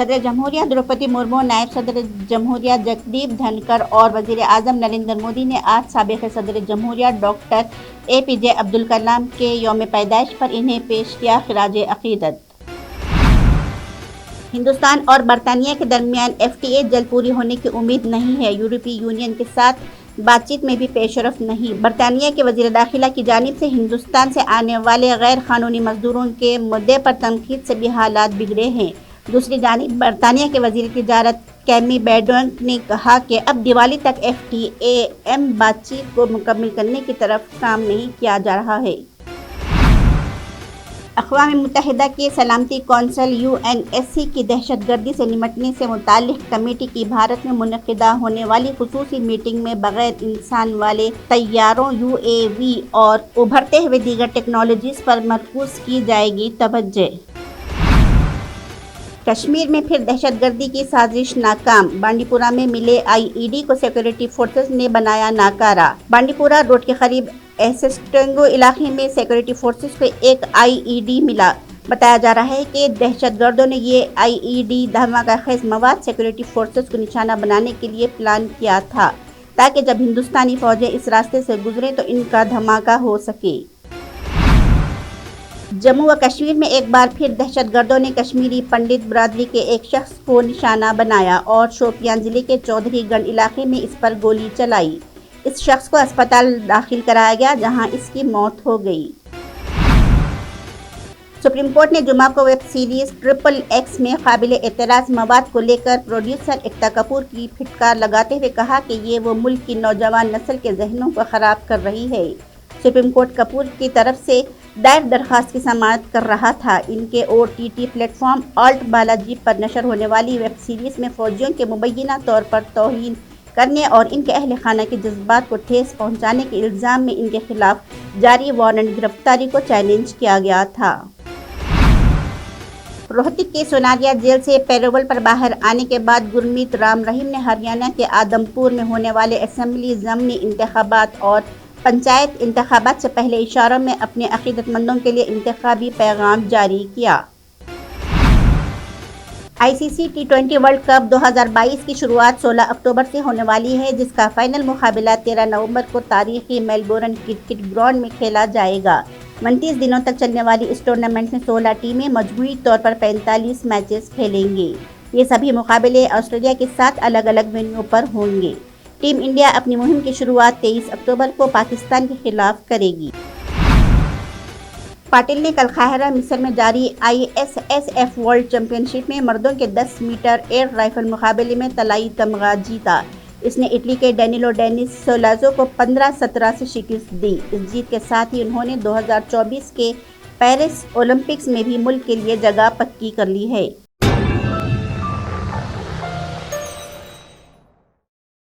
صدر جمہوریہ द्रौपदी मुर्मू, नायब सदर जमहूरिया जगदीप धनखड़ और वज़ीर आज़म नरेंद्र मोदी ने आज साबिक़ सदर जमहूरिया डॉक्टर APJ अब्दुल कलाम के यौम पैदाइश पर इन्हें पेश किया खिराज अक़ीदत। हिंदुस्तान और बरतानिया के दरमियान FTA जल्द पूरी होने की उम्मीद नहीं है। यूरोपीय यूनियन के साथ बातचीत में भी पेशरफ नहीं। बरतानिया के वज़ीर दाखिला की जानिब से हिंदुस्तान से आने वाले गैर कानूनी मजदूरों के मुद्दे पर तनकीद से भी हालात बिगड़े हैं। दूसरी जानिब बरतानिया के वज़ीर तिजारत कैमी बेडोन ने कहा कि अब दिवाली तक FTA बातचीत को मुकम्मल करने की तरफ काम नहीं किया जा रहा है। अक़वाम मुत्तहिदा की सलामती कौंसिल UNSC की दहशतगर्दी से निपटने से मुताल्लिक़ कमेटी की भारत में मुनक़िदा होने वाली ख़ुसूसी मीटिंग में बग़ैर इंसान वाले तैयारों UAV और उभरते हुए दीगर टेक्नोलॉजीज़ पर मरकूज़ की जाएगी तवज्जो। कश्मीर में फिर दहशतगर्दी की साजिश नाकाम। बांडीपुरा में मिले IED को सिक्योरिटी फोर्सेस ने बनाया नाकारा। बांडीपुरा रोड के करीब एसेस्टेंगो इलाके में सिक्योरिटी फोर्सेस को एक IED मिला। बताया जा रहा है कि दहशतगर्दों ने ये IED धमाकाखेज मवाद सिक्योरिटी फोर्सेस को निशाना बनाने के लिए प्लान किया था, ताकि जब हिंदुस्तानी फौजें इस रास्ते से गुजरें तो इनका धमाका हो सके। जम्मू व कश्मीर में एक बार फिर दहशतगर्दों ने कश्मीरी पंडित बरादरी के एक शख्स को निशाना बनाया और शोपियान जिले के चौधरी गंज इलाके में इस पर गोली चलाई। इस शख्स को अस्पताल दाखिल कराया गया, जहां इसकी मौत हो गई। सुप्रीम कोर्ट ने जुमा को वेब सीरीज XXX में काबिल एतराज़ मवाद को लेकर प्रोड्यूसर एकता कपूर की फिटकार लगाते हुए कहा कि ये वो मुल्क की नौजवान नस्ल के जहनों को ख़राब कर रही है। सुप्रीम कोर्ट कपूर की तरफ से दायर दरख्वास्त की समाअत कर रहा था। इनके OTT प्लेटफॉर्म ऑल्ट बालाजी पर नशर होने वाली वेब सीरीज में फौजियों के मुबैना तौर पर तौहीन करने और इनके अहल खाना के जज्बात को ठेस पहुंचाने के इल्ज़ाम में इनके खिलाफ जारी वारंट गिरफ्तारी को चैलेंज किया गया था। रोहतक के सोनारिया जेल से पैरोल पर बाहर आने के बाद गुरमीत राम रहीम ने हरियाणा के आदमपुर में होने वाले असेंबली ज़मीनी इंतखाबात और पंचायत इंतखाबात से पहले इशारों में अपने अक़ीदतमंदों के लिए इंतखाबी पैगाम जारी किया। ICC T20 वर्ल्ड कप 2022 की शुरुआत 16 अक्टूबर से होने वाली है, जिसका फाइनल मुकाबला 13 नवंबर को तारीखी मेलबोर्न क्रिकेट ग्राउंड में खेला जाएगा। 29 दिनों तक चलने वाली इस टूर्नामेंट में 16 टीमें मजमूई तौर पर 45 मैचेस खेलेंगे। ये सभी मुकाबले ऑस्ट्रेलिया के साथ अलग अलग वेन्यू पर होंगे। टीम इंडिया अपनी मुहिम की शुरुआत 23 अक्टूबर को पाकिस्तान के खिलाफ करेगी। पाटिल ने कल काहिरा मिस्र में जारी ISSF वर्ल्ड चैंपियनशिप में मर्दों के 10 मीटर एयर राइफल मुकाबले में तलाई तमगा जीता। इसने इटली के डेनिलो डेनिस सोलाज़ो को 15-17 से शिकस्त दी। इस जीत के साथ ही उन्होंने 2024 के पेरिस ओलंपिक्स में भी मुल्क के लिए जगह पक्की कर ली है।